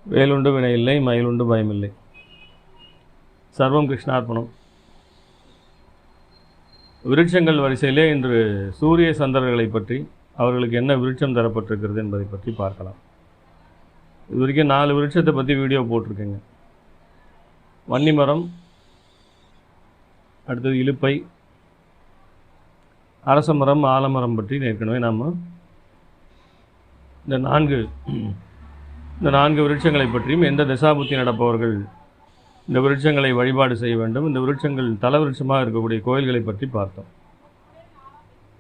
வேலுண்டு வினையில்லை, மயிலுண்டு பயமில்லை. சர்வம் கிருஷ்ணார்ப்பணம். விருட்சங்கள் வரிசையிலே இன்று சூரிய சந்திரர்களை பற்றி, அவர்களுக்கு என்ன விருட்சம் தரப்பட்டிருக்கிறது என்பதை பற்றி பார்க்கலாம். இது வரைக்கும் 4 விருட்சத்தை பற்றி வீடியோ போட்டிருக்கேங்க. வன்னிமரம், அடுத்தது இலுப்பை, அரசமரம், ஆலமரம் பற்றி ஏற்கனவே நாம் இந்த 4 விருட்சங்களை பற்றியும், எந்த தசாபுத்தி நடப்பவர்கள் இந்த விருட்சங்களை வழிபாடு செய்ய வேண்டும், இந்த விருட்சங்கள் தலவிருட்சமாக இருக்கக்கூடிய கோயில்களை பற்றி பார்த்தோம்.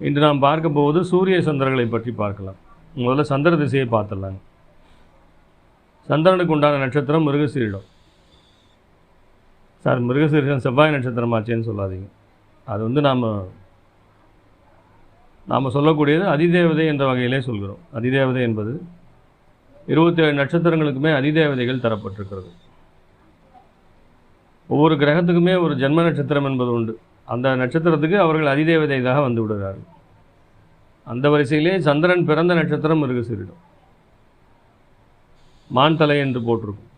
இன்று நாம் பார்க்க போவது சூரிய சந்திரர்களை பற்றி பார்க்கலாம். முதல்ல சந்திர திசையை பார்த்துடலாங்க. சந்திரனுக்கு உண்டான நட்சத்திரம் மிருகசீரிடம். சார், மிருகசீரிடம் செவ்வாய் நட்சத்திரமாச்சேன்னு சொல்லாதீங்க. அது நாம் சொல்லக்கூடியது அதிதேவதை என்ற வகையிலே சொல்கிறோம். அதிதேவதை என்பது 27 நட்சத்திரங்களுக்குமே அதிதேவதைகள் தரப்பட்டிருக்கிறது. ஒவ்வொரு கிரகத்துக்குமே ஒரு ஜென்ம நட்சத்திரம் என்பது உண்டு. அந்த நட்சத்திரத்துக்கு அவர்கள் அதிதேவதையாக வந்து விடுகிறார்கள். அந்த வரிசையிலே சந்திரன் பிறந்த நட்சத்திரம் மிருகசீரிடம். மான் தலை என்று போட்டிருக்கும்.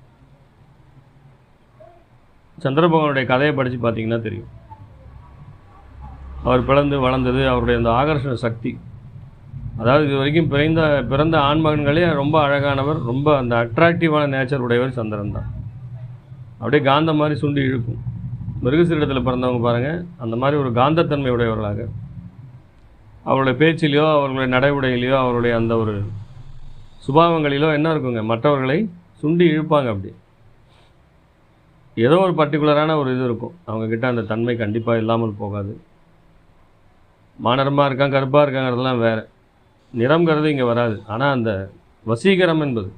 சந்திர பகவானுடைய கதையை படித்து பார்த்தீங்கன்னா தெரியும். அவர் பிறந்து வளர்ந்தது, அவருடைய அந்த ஆகர்ஷண சக்தி. அதாவது இது வரைக்கும் பிறந்த ஆண்மகன்களே ரொம்ப அழகானவர், ரொம்ப அந்த அட்ராக்டிவான நேச்சர் உடையவர் சந்திரன் தான். அப்படியே காந்தம் மாதிரி சுண்டி இழுக்கும். மிருகசீரிடத்தில் பிறந்தவங்க பாருங்கள், அந்த மாதிரி ஒரு காந்தத்தன்மை உடையவர்களாக அவருடைய பேச்சிலையோ, அவர்களுடைய நடைமுறையிலையோ, அவருடைய அந்த ஒரு சுபாவங்களிலோ என்ன இருக்குங்க, மற்றவர்களை சுண்டி இழுப்பாங்க. அப்படி ஏதோ ஒரு பர்டிகுலரான ஒரு இது இருக்கும் அவங்கக்கிட்ட. அந்த தன்மை கண்டிப்பாக இல்லாமல் போகாது. மானரமாக இருக்காங்க, கருப்பாக இருக்காங்கிறதுலாம் வேறு, நிறம்ங்கிறது இங்கே வராது. ஆனால் அந்த வசீகரம் என்பது,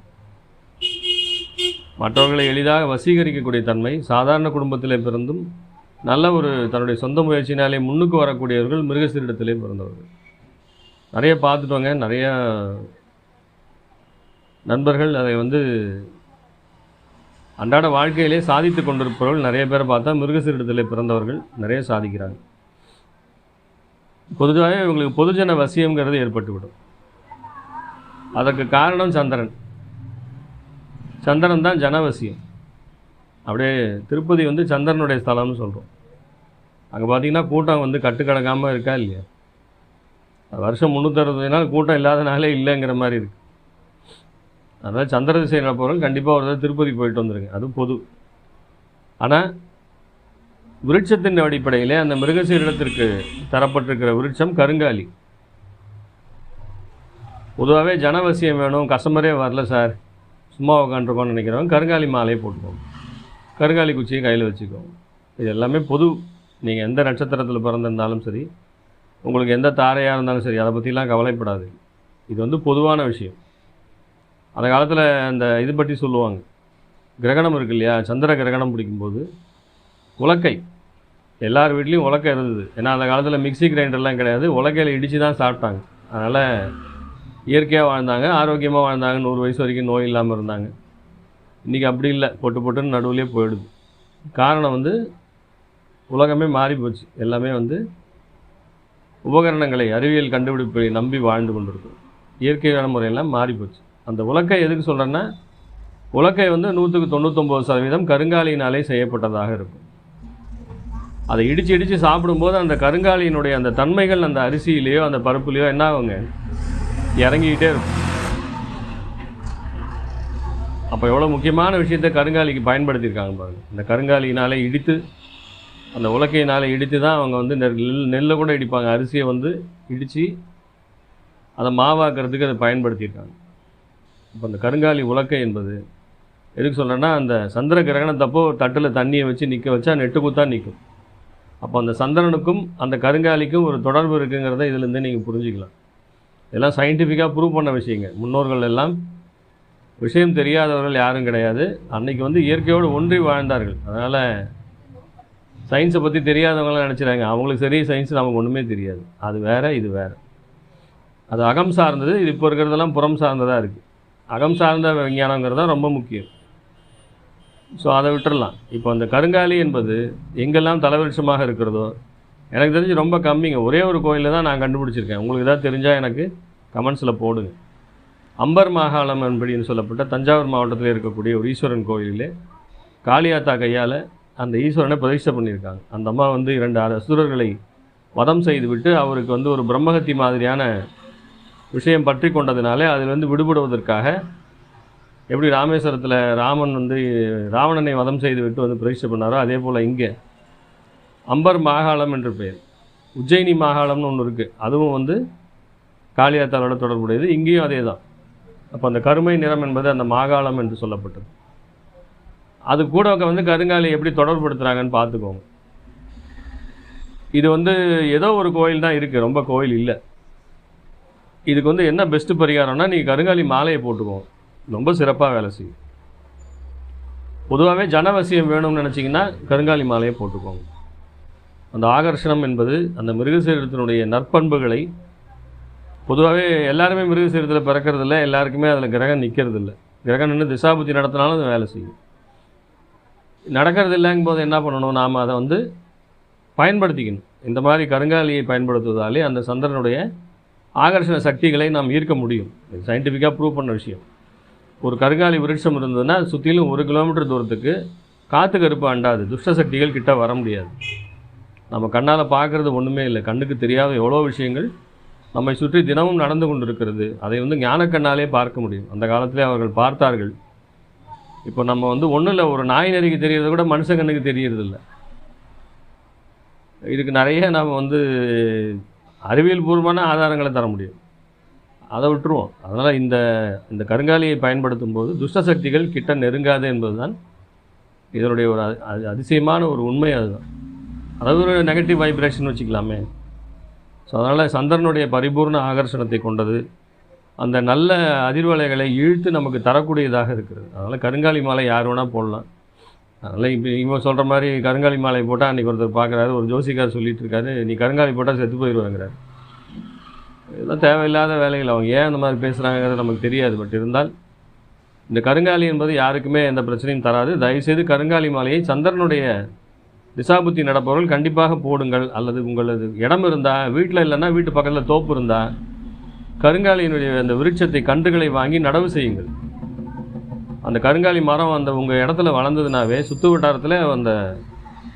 மற்றவர்களை எளிதாக வசீகரிக்கக்கூடிய தன்மை, சாதாரண குடும்பத்திலே பிறந்தும் நல்ல ஒரு தன்னுடைய சொந்த முயற்சினாலே முன்னுக்கு வரக்கூடியவர்கள் மிருகசீரிடத்திலே பிறந்தவர்கள். நிறைய பார்த்துட்டோங்க. நிறைய நண்பர்கள் அதை அன்றாட வாழ்க்கையிலே சாதித்து கொண்டிருப்பவர்கள் நிறைய பேரை பார்த்தா மிருகசீரிடத்திலே பிறந்தவர்கள் நிறைய சாதிக்கிறாங்க. பொதுவாகவே இவங்களுக்கு பொதுஜன வசியம்ங்கிறது ஏற்பட்டுவிடும். அதற்கு காரணம் சந்திரன். சந்திரன் தான் ஜனவசியம். அப்படியே திருப்பதி சந்திரனுடைய ஸ்தலம்னு சொல்கிறோம். அங்கே பார்த்தீங்கன்னா கூட்டம் கட்டுக்கடங்காமல் இருக்கா இல்லையா? வருஷம் 360 நாள் கூட்டம் இல்லாத நாளே இல்லைங்கிற மாதிரி இருக்குது. அதனால் சந்திர திசை நடப்பவர்கள் கண்டிப்பாக ஒரு தடவை திருப்பதி போயிட்டு வந்துருங்க. அதுவும் பொது. ஆனால் விருட்சத்தின் அடிப்படையிலே அந்த மிருகசீரிடத்திற்கு தரப்பட்டிருக்கிற விருட்சம் கருங்காலி. பொதுவாகவே ஜனவசியம் வேணும், கஸ்டமரே வரல சார், சும்மா உட்காந்துருக்கோன்னு நினைக்கிறவங்க கருங்காலி மாலையை போட்டுக்கோங்க, கருங்காலி குச்சியை கையில் வச்சுக்கோங்க. இது எல்லாமே பொது. நீங்கள் எந்த நட்சத்திரத்தில் பிறந்திருந்தாலும் சரி, உங்களுக்கு எந்த தாரையாக இருந்தாலும் சரி, அதை பற்றிலாம் கவலைப்படாது. இது பொதுவான விஷயம். அந்த காலத்தில் அந்த இது பற்றி சொல்லுவாங்க. கிரகணம் இருக்கு இல்லையா, சந்திர கிரகணம் பிடிக்கும்போது உலக்கை, எல்லார் வீட்லேயும் உலக்கை இருந்தது. ஏன்னா அந்த காலத்தில் மிக்சி கிரைண்டர்லாம் கிடையாது, உலக்கையில் இடித்து தான் சாப்பிட்டாங்க. அதனால் இயற்கையாக வாழ்ந்தாங்க, ஆரோக்கியமாக வாழ்ந்தாங்க, 100 வயசு வரைக்கும் நோய் இல்லாமல் இருந்தாங்க. இன்றைக்கி அப்படி இல்லை, பொட்டுன்னு நடுவுலேயே போயிடுது. காரணம் உலகமே மாறி போச்சு. எல்லாமே உபகரணங்களை, அறிவியல் கண்டுபிடிப்பை நம்பி வாழ்ந்து கொண்டிருக்கும். இயற்கையான முறையெல்லாம் மாறி போச்சு. அந்த உலக்கை எதுக்கு சொல்கிறேன்னா, உலக்கை 100க்கு 99% கருங்காலியினாலே செய்யப்பட்டதாக இருக்கும். அதை இடித்து சாப்பிடும்போது அந்த கருங்காலியினுடைய அந்த தன்மைகள் அந்த அரிசியிலேயோ அந்த பருப்புலேயோ என்ன ஆகுங்க, இறங்கிக்கிட்டே இருக்கும். அப்போ எவ்வளோ முக்கியமான விஷயத்தை கருங்காலிக்கு பயன்படுத்தியிருக்காங்க பாருங்கள். இந்த கருங்காலியினாலே இடித்து, அந்த உலக்கையினாலே இடித்து தான் அவங்க நெல்லை கூட இடிப்பாங்க. அரிசியை இடித்து அதை மாவாக்குறதுக்கு அதை பயன்படுத்தியிருக்காங்க. இப்போ அந்த கருங்காலி உலக்கை என்பது எதுக்கு சொல்கிறேன்னா, அந்த சந்திர கிரகணத்தப்போ தட்டில் தண்ணியை வச்சு நிற்க வச்சா நெட்டுக்குத்தான் நிற்கும். அப்போ அந்த சந்திரனுக்கும் அந்த கருங்காலிக்கும் ஒரு தொடர்பு இருக்குங்கிறத இதிலேருந்து நீங்கள் புரிஞ்சிக்கலாம். இதெல்லாம் சயின்டிஃபிக்காக ப்ரூவ் பண்ண விஷயங்க. முன்னோர்கள் எல்லாம் விஷயம் தெரியாதவர்கள் யாரும் கிடையாது. அன்றைக்கி இயற்கையோடு ஒன்றி வாழ்ந்தார்கள். அதனால் சயின்ஸை பற்றி தெரியாதவங்களாம் நினச்சிடாங்க, அவங்களுக்கு சரி சயின்ஸ் நமக்கு ஒன்றுமே தெரியாது. அது வேறு, இது வேறு. அது அகம் சார்ந்தது. இது இப்போ இருக்கிறதெல்லாம் புறம் சார்ந்ததாக இருக்குது. அகம் சார்ந்த விஞ்ஞானங்கிறது தான் ரொம்ப முக்கியம். ஸோ அதை விட்டுடலாம். இப்போ அந்த கருங்காலி என்பது எங்கெல்லாம் தலவிருட்சமாக இருக்கிறதோ, எனக்கு தெரிஞ்சு ரொம்ப கம்மிங்க. ஒரே ஒரு கோயிலில் தான் நான் கண்டுபிடிச்சிருக்கேன். உங்களுக்கு ஏதாவது தெரிஞ்சால் எனக்கு கமெண்ட்ஸில் போடுங்க. அம்பர் மாகாளம் என்படின்னு சொல்லப்பட்ட தஞ்சாவூர் மாவட்டத்தில் இருக்கக்கூடிய ஒரு ஈஸ்வரன் கோயிலிலே காளியாத்தா கையால் அந்த ஈஸ்வரனை பிரதிஷ்டை பண்ணியிருக்காங்க. அந்த அம்மா வந்து 2 அசுரர்களை வதம் செய்துவிட்டு அவருக்கு வந்து ஒரு பிரம்மகத்தி மாதிரியான விஷயம் பற்றி கொண்டதுனாலே அதிலிருந்து விடுபடுவதற்காக எப்படி ராமேஸ்வரத்தில் ராமன் வந்து ராவணனை வதம் செய்துவிட்டு வந்து பிரதிஷ்டை பண்ணாரோ அதே போல் இங்கே அம்பர் மாகாளம் என்று பெயர். உஜ்ஜயினி மாகாளம்னு ஒன்று இருக்குது, அதுவும் வந்து காளியாத்தாவோட தொடர்புடையது. இங்கேயும் அதே தான். அப்போ அந்த கருமை நிறம் என்பது அந்த மாகாளம் என்று சொல்லப்பட்டது. அது கூட வந்து கருங்காலி எப்படி தொடர்புபடுத்துகிறாங்கன்னு பார்த்துக்கோங்க. இது வந்து ஏதோ ஒரு கோயில் தான் இருக்குது, ரொம்ப கோயில் இல்லை. இதுக்கு வந்து என்ன பெஸ்ட்டு பரிகாரம்னா, நீங்கள் கருங்காலி மாலையை போட்டுக்கோங்க, ரொம்ப சிறப்பாக வேலை செய்யும். பொதுவாகவே ஜனவசியம் வேணும்னு நினச்சிங்கன்னா கருங்காலி மாலையை போட்டுக்கோங்க. அந்த ஆகர்ஷணம் என்பது அந்த மிருகசீரத்தினுடைய நற்பண்புகளை, பொதுவாகவே எல்லாருமே மிருகசீரத்தில் பிறக்கிறதில்ல, எல்லாருக்குமே அதில் கிரகம் நிற்கிறதில்ல. கிரகம் நின்று திசாபுத்தி நடத்தினாலும் அது வேலை செய்யும். நடக்கிறது இல்லைங்கும் போது என்ன பண்ணணும், நாம் அதை வந்து பயன்படுத்திக்கணும். இந்த மாதிரி கருங்காலியை பயன்படுத்துவதாலே அந்த சந்திரனுடைய ஆகர்ஷண சக்திகளை நாம் ஈர்க்க முடியும். சயின்டிஃபிக்காக ப்ரூவ் பண்ண விஷயம். ஒரு கருங்காலி விருட்சம் இருந்ததுன்னா சுற்றிலும் 1 கிலோமீட்டர் தூரத்துக்கு காற்று கருப்பு அண்டாது, துஷ்ட சக்திகள் கிட்ட வர முடியாது. நம்ம கண்ணால் பார்க்குறது ஒன்றுமே இல்லை, கண்ணுக்கு தெரியாத எவ்வளோ விஷயங்கள் நம்மை சுற்றி தினமும் நடந்து கொண்டு இருக்கிறது. அதை வந்து ஞானக்கண்ணாலே பார்க்க முடியும். அந்த காலத்திலே அவர்கள் பார்த்தார்கள். இப்போ நம்ம வந்து ஒன்றும் இல்லை, ஒரு நாய் நரிக்கு தெரியறத கூட மனுஷ கண்ணுக்கு தெரியறதில்ல. இதுக்கு நிறைய நாம் வந்து அறிவியல் பூர்வமான ஆதாரங்களை தர முடியும், அதை விட்டுருவோம். அதனால் இந்த கருங்காலியை பயன்படுத்தும் போது துஷ்ட சக்திகள் கிட்ட நெருங்காது என்பது தான் இதனுடைய ஒரு அதிசயமான ஒரு உண்மை. அதுதான், அதாவது ஒரு நெகட்டிவ் வைப்ரேஷன் வச்சுக்கலாமே. ஸோ அதனால் சந்திரனுடைய பரிபூர்ண ஆகர்ஷணத்தை கொண்டது, அந்த நல்ல அதிர்வலைகளை இழுத்து நமக்கு தரக்கூடியதாக இருக்கிறது. அதனால் கருங்காலி மாலை யார் வேணால் போடலாம். அதனால் இப்போ இவங்க சொல்கிற மாதிரி கருங்காலி மாலை போட்டால் அன்றைக்கி ஒருத்தர் பார்க்குறாரு, ஒரு ஜோசிக்கார் சொல்லிகிட்டு இருக்காரு, நீ கருங்காலி போட்டால் செத்து போயிடுவாங்கிறார். இதெல்லாம் தேவையில்லாத வேலைகள். அவங்க ஏன் அந்த மாதிரி பேசுகிறாங்கிறது நமக்கு தெரியாது. பட் இருந்தால் இந்த கருங்காலி என்பது யாருக்குமே எந்த பிரச்சனையும் தராது. தயவுசெய்து கருங்காலி மாலையை சந்திரனுடைய திசாபுத்தி நடப்பவர்கள் கண்டிப்பாக போடுங்கள். அல்லது உங்களது இடம் இருந்தால், வீட்டில் இல்லைன்னா வீட்டு பக்கத்தில் தோப்பு இருந்தால் கருங்காலியினுடைய அந்த விருட்சத்தை கன்றுகளை வாங்கி நடவு செய்யுங்கள். அந்த கருங்காலி மரம் அந்த உங்கள் இடத்துல வளர்ந்ததுனாவே சுற்று வட்டாரத்தில் அந்த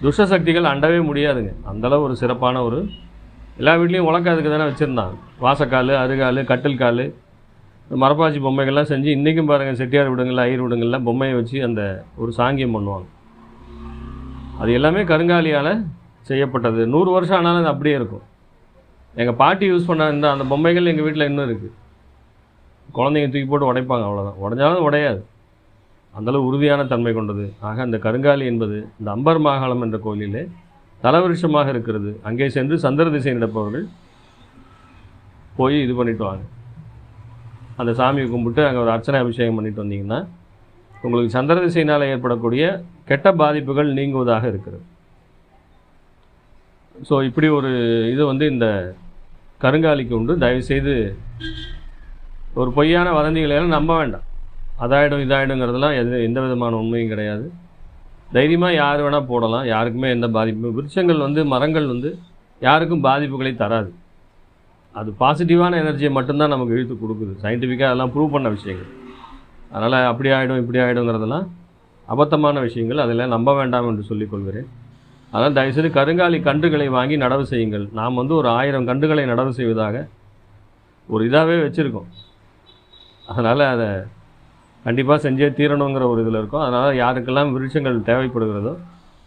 துஷ்ட சக்திகள் அண்டவே முடியாதுங்க. அந்தளவு ஒரு சிறப்பான ஒரு, எல்லா வீட்லேயும் உலக்காதுக்கு தானே வச்சுருந்தாங்க. வாசக்கால், அருகால், கட்டில் கால், மரப்பாச்சி பொம்மைகள்லாம் செஞ்சு இன்றைக்கும் பாருங்கள், செட்டியார் வீடுங்களில், ஐயர் வீடுங்களில் பொம்மையை வச்சு அந்த ஒரு சாங்கியம் பண்ணுவாங்க. அது எல்லாமே கருங்காலியால் செய்யப்பட்டது. 100 வருஷம் ஆனாலும் அது அப்படியே இருக்கும். எங்கள் பாட்டி யூஸ் பண்ண அந்த பொம்மைகள் எங்கள் வீட்டில் இன்னும் இருக்குது. குழந்தைங்க தூக்கி போட்டு உடைப்பாங்க, அவ்வளோதான். உடைஞ்சாலும் உடையாது, அந்தளவு உறுதியான தன்மை கொண்டது. ஆக அந்த கருங்காலி என்பது இந்த அம்பர் மாகாளம் என்ற கோயிலிலே தலவிருஷமாக இருக்கிறது. அங்கே சென்று சந்திர திசை நடப்பவர்கள் போய் இது பண்ணிட்டு வாங்க. அந்த சாமியை கும்பிட்டு அங்கே ஒரு அர்ச்சனை அபிஷேகம் பண்ணிட்டு வந்தீங்கன்னா உங்களுக்கு சந்திர திசையினால் ஏற்படக்கூடிய கெட்ட பாதிப்புகள் நீங்குவதாக இருக்கிறது. ஸோ இப்படி ஒரு இது வந்து இந்த கருங்காலிக்கு உண்டு. தயவுசெய்து ஒரு பொய்யான வதந்திகளையெல்லாம் நம்ப வேண்டாம். அதாயிடும் இதாயிடுங்கிறதுலாம் எந்த விதமான உண்மையும் கிடையாது. தைரியமாக யார் வேணால் போடலாம், யாருக்குமே எந்த பாதிப்பும். விருட்சங்கள் வந்து, மரங்கள் வந்து யாருக்கும் பாதிப்புகளை தராது. அது பாசிட்டிவான எனர்ஜியை மட்டும்தான் நமக்கு இழுத்து கொடுக்குது. சயின்டிஃபிக்காக அதெல்லாம் ப்ரூவ் பண்ண விஷயங்கள். அதனால் அப்படி ஆகிடும் இப்படி ஆகிடுங்கிறதெல்லாம் அபத்தமான விஷயங்கள், அதெல்லாம் நம்ப வேண்டாம் என்று சொல்லிக்கொள்கிறேன். அதனால் தயவுசெய்து கருங்காலி கன்றுகளை வாங்கி நடவு செய்யுங்கள். நாம் வந்து ஒரு 1000 கன்றுகளை நடவு செய்வதாக ஒரு இதாகவே வச்சுருக்கோம். அதனால் அதை கண்டிப்பாக செஞ்சே தீரணுங்கிற ஒரு இதில் இருக்கும். அதனால் யாருக்கெல்லாம் விருட்சங்கள் தேவைப்படுகிறதோ,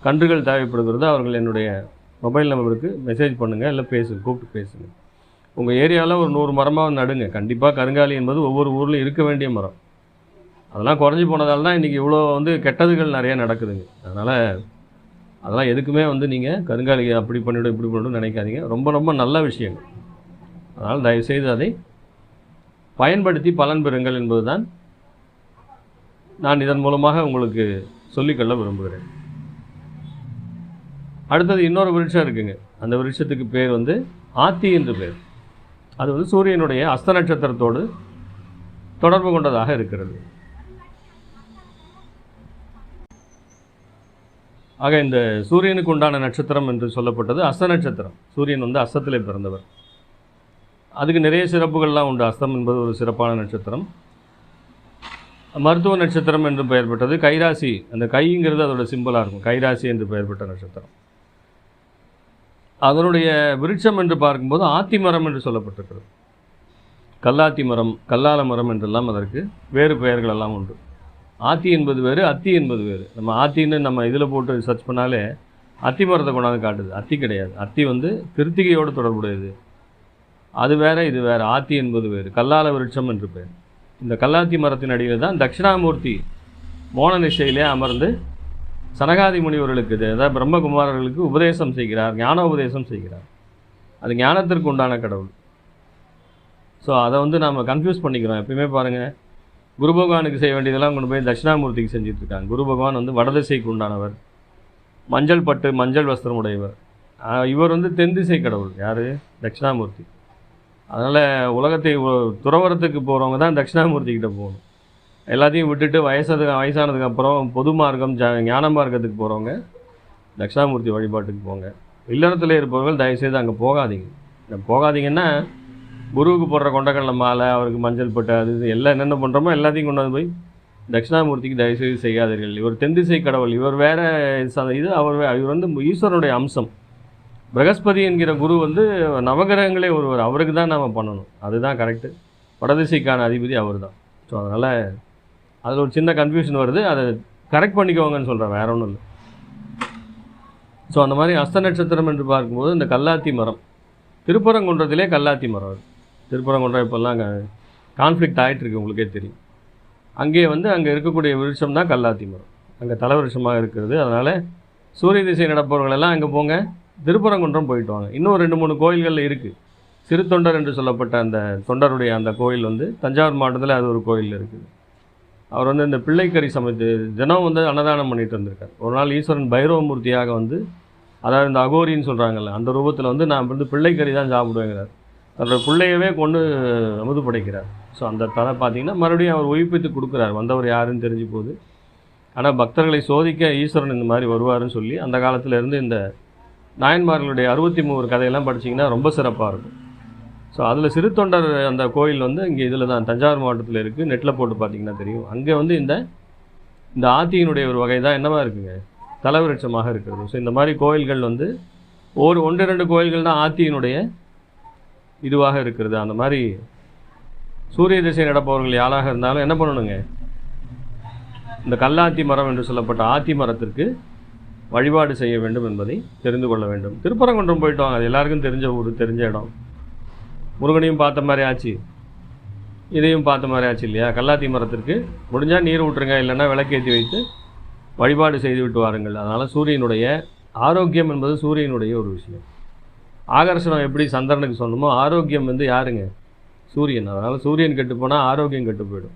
கன்றுகள் தேவைப்படுகிறதோ, அவர்கள் என்னுடைய மொபைல் நம்பருக்கு மெசேஜ் பண்ணுங்கள், இல்லை கூப்பிட்டு பேசுங்க. உங்கள் ஏரியாவில் ஒரு 100 மரமாக நடுங்க. கண்டிப்பாக கருங்காலி என்பது ஒவ்வொரு ஊர்லையும் இருக்க வேண்டிய மரம். அதெல்லாம் குறைஞ்சி போனதால் தான் இன்றைக்கி இவ்வளோ வந்து கெட்டதுகள் நிறையா நடக்குதுங்க. அதனால் அதெல்லாம் எதுக்குமே வந்து நீங்கள் கருங்காலியை அப்படி பண்ணிவிடும் இப்படி பண்ணிவிடும் நினைக்காதீங்க. ரொம்ப ரொம்ப நல்ல விஷயங்கள். அதனால் தயவுசெய்து அதை பயன்படுத்தி பலன் பெறுங்கள் என்பது தான் நான் இதன் மூலமாக உங்களுக்கு சொல்லிக்கொள்ள விரும்புகிறேன். அடுத்தது இன்னொரு விருட்சம் இருக்குங்க. அந்த விருட்சத்துக்கு பேர் வந்து ஆத்தி என்று பேர். அது வந்து சூரியனுடைய அஸ்த நட்சத்திரத்தோடு தொடர்பு கொண்டதாக இருக்கிறது. ஆக இந்த சூரியனுக்கு உண்டான நட்சத்திரம் என்று சொல்லப்பட்டது அஸ்த நட்சத்திரம். சூரியன் வந்து அஸ்தத்திலே பிறந்தவர். அதுக்கு நிறைய சிறப்புகள்லாம் உண்டு. அஸ்தம் என்பது ஒரு சிறப்பான நட்சத்திரம். மருத்துவ நட்சத்திரம் என்று பெயர் பெற்றது. கைராசி, அந்த கைங்கிறது அதோட சிம்பிளாக இருக்கும். கைராசி என்று பெயர் பெற்ற நட்சத்திரம். அதனுடைய விருட்சம் என்று பார்க்கும்போது ஆத்தி மரம் என்று சொல்லப்பட்டிருக்கிறது. கல்லாத்தி மரம், கல்லால மரம் என்றெல்லாம் அதற்கு வேறு பெயர்கள் எல்லாம் உண்டு. ஆத்தி என்பது வேறு, அத்தி என்பது வேறு. நம்ம ஆத்தின்னு நம்ம இதில் போட்டு சர்ச் பண்ணாலே அத்தி மரத்தை கொண்டாந்து காட்டுது. அத்தி கிடையாது. அத்தி வந்து கிருத்திகையோடு தொடர்புடையது. அது வேற, இது வேற. ஆத்தி என்பது வேறு. கல்லால விருட்சம் என்று பெயர். இந்த கல்லாத்தி மரத்தின் அடியில் தான் தட்சிணாமூர்த்தி மோன நிஷ்டையிலே அமர்ந்து சனகாதி முனிவர்களுக்கு, அதாவது பிரம்மகுமாரர்களுக்கு உபதேசம் செய்கிறார், ஞான உபதேசம் செய்கிறார். அது ஞானத்திற்கு உண்டான கடவுள். ஸோ அதை வந்து நாம் கன்ஃபியூஸ் பண்ணிக்கிறோம். எப்பயுமே பாருங்கள், குரு பகவானுக்கு செய்ய வேண்டியதெல்லாம் கொண்டு போய் தட்சிணாமூர்த்திக்கு செஞ்சிட்ருக்காங்க. குரு பகவான் வந்து வடதிசைக்கு உண்டானவர், மஞ்சள் பட்டு மஞ்சள் வஸ்திரம் உடையவர். இவர் வந்து தென் திசை கடவுள். யார்? தட்சிணாமூர்த்தி. அதனால் உலகத்தை துறவரத்துக்கு போகிறவங்க தான் தட்சிணாமூர்த்திக்கிட்ட போகணும். எல்லாத்தையும் விட்டுட்டு வயசானதுக்கப்புறம் பொது மார்க்கம், ஞான மார்க்கத்துக்கு போகிறவங்க தட்சிணாமூர்த்தி வழிபாட்டுக்கு போங்க. இல்லறத்தில் இருப்பவர்கள் தயவுசெய்து அங்கே போகாதீங்கன்னா குருவுக்கு போடுற கொண்டக்கடலை மாலை, அவருக்கு மஞ்சள் பட்டு, அது எல்லாம் என்னென்ன பண்ணுறோமோ எல்லாத்தையும் கொண்டு வந்து போய் தட்சிணாமூர்த்திக்கு தயவுசெய்து செய்யாதீர்கள். இவர் தென்திசை கடவுள். இவர் வேற இது, இவர் வந்து ஈஸ்வரனுடைய அம்சம். பிரகஸ்பதி என்கிற குரு வந்து நவகிரகங்களே ஒருவர். அவருக்கு தான் நாம் பண்ணணும். அதுதான் கரெக்டு. வடதிசைக்கான அதிபதி அவர் தான். ஸோ அதனால் அதில் ஒரு சின்ன கன்ஃபியூஷன் வருது. அதை கரெக்ட் பண்ணிக்கோங்கன்னு சொல்கிறேன், வேற ஒன்றும் இல்லை. ஸோ அந்த மாதிரி அஸ்த நட்சத்திரம் என்று பார்க்கும்போது இந்த கல்லாத்தி மரம், திருப்பரங்குன்றத்திலே கல்லாத்தி மரம். திருப்பரங்குன்றம் இப்போல்லாம் கான்ஃப்ளிக்ட் ஆகிட்டுருக்கு, உங்களுக்கே தெரியும். அங்கே இருக்கக்கூடிய விருட்சம் தான் கல்லாத்தி மரம். அங்கே தலைவிருட்சமாக இருக்கிறது. அதனால் சூரிய திசை நடப்பவர்களெல்லாம் அங்கே போங்க, திருப்பரங்குன்றம் போயிட்டு வாங்க. இன்னும் 2-3 கோயில்கள் இருக்குது. சிறு தொண்டர் என்று சொல்லப்பட்ட அந்த தொண்டருடைய அந்த கோயில் வந்து தஞ்சாவூர் மாவட்டத்தில் அது ஒரு கோயில் இருக்குது. அவர் வந்து இந்த பிள்ளைக்கறி சமைத்து தினம் வந்து அன்னதானம் பண்ணிட்டு இருந்திருக்கார். ஒரு நாள் ஈஸ்வரன் பைரவமூர்த்தியாக வந்து, அதாவது இந்த அகோரின்னு சொல்கிறாங்கல்ல, அந்த ரூபத்தில் வந்து நான் வந்து பிள்ளைக்கறி தான் சாப்பிடுவேங்கிறார். தன்னோட பிள்ளையவே கொண்டு அமுது படைக்கிறார். ஸோ அந்த தலை பார்த்தீங்கன்னா மறுபடியும் அவர் உயிர்ப்பித்து கொடுக்குறார். வந்தவர் யாருன்னு தெரிஞ்சு போகுது. ஆனால் பக்தர்களை சோதிக்க ஈஸ்வரன் இந்த மாதிரி வருவாருன்னு சொல்லி அந்த காலத்தில் இருந்து இந்த நாயன்மார்களுடைய 63 கதையெல்லாம் படிச்சிங்கன்னா ரொம்ப சிறப்பாக இருக்கும். ஸோ அதில் சிறு தொண்டர் அந்த கோயில் வந்து இங்கே இதில் தான் தஞ்சாவூர் மாவட்டத்தில் இருக்குது. நெட்டில் போட்டு பார்த்தீங்கன்னா தெரியும். அங்கே வந்து இந்த ஆத்தியினுடைய ஒரு வகை தான் என்னவா இருக்குங்க, தலைவிருட்சமாக இருக்கிறது. ஸோ இந்த மாதிரி கோயில்கள் வந்து 1-2 கோயில்கள் தான் ஆத்தியினுடைய இதுவாக இருக்கிறது. அந்த மாதிரி சூரிய திசை நடப்பவர்கள் யாராக இருந்தாலும் என்ன பண்ணணுங்க, இந்த கல்லாத்தி மரம் என்று சொல்லப்பட்ட ஆத்தி மரத்திற்கு வழிபாடு செய்ய வேண்டும் என்பதை தெரிந்து கொள்ள வேண்டும். திருப்பரங்குன்றம் போயிட்டு வாங்க. அது எல்லாருக்கும் தெரிஞ்ச ஊர், தெரிஞ்ச இடம். முருகனையும் பார்த்த மாதிரி ஆச்சு, இதையும் பார்த்த மாதிரி ஆச்சு இல்லையா? கல்லாத்தி மரத்திற்கு முடிஞ்சால் நீர் விட்டுருங்க, இல்லைன்னா விளக்கேற்றி வைத்து வழிபாடு செய்து விட்டு வாருங்கள். அதனால் சூரியனுடைய ஆரோக்கியம் என்பது சூரியனுடைய ஒரு விஷயம். ஆகர்ஷணம் எப்படி சந்திரனுக்கு சொன்னமோ, ஆரோக்கியம் வந்து யாருங்க, சூரியன். அதனால் சூரியன் கெட்டு போனால் ஆரோக்கியம் கெட்டு போயிடும்.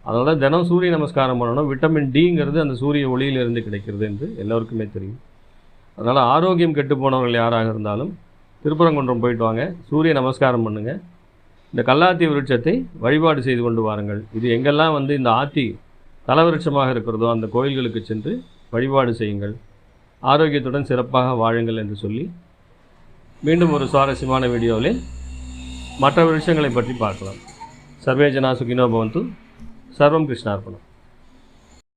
அதனால் தினம் சூரிய நமஸ்காரம் பண்ணணும். விட்டமின் டிங்கிறது அந்த சூரிய ஒளியிலிருந்து கிடைக்கிறது என்று எல்லோருக்குமே தெரியும். அதனால் ஆரோக்கியம் கெட்டு போனவர்கள் யாராக இருந்தாலும் திருப்பரங்குன்றம் போயிட்டு வாங்க, சூரிய நமஸ்காரம் பண்ணுங்கள், இந்த கல்லாத்தி விருட்சத்தை வழிபாடு செய்து கொண்டு வாருங்கள். இது எங்கெல்லாம் வந்து இந்த ஆத்தி தலவிருட்சமாக இருக்கிறதோ அந்த கோயில்களுக்கு சென்று வழிபாடு செய்யுங்கள், ஆரோக்கியத்துடன் சிறப்பாக வாழுங்கள் என்று சொல்லி மீண்டும் ஒரு சுவாரஸ்யமான வீடியோவில் மற்ற விஷயங்களை பற்றி பார்க்கலாம். சர்வே ஜனா சுகினோ பவந்து. சர்வம் கிருஷ்ணார்ப்பணம்.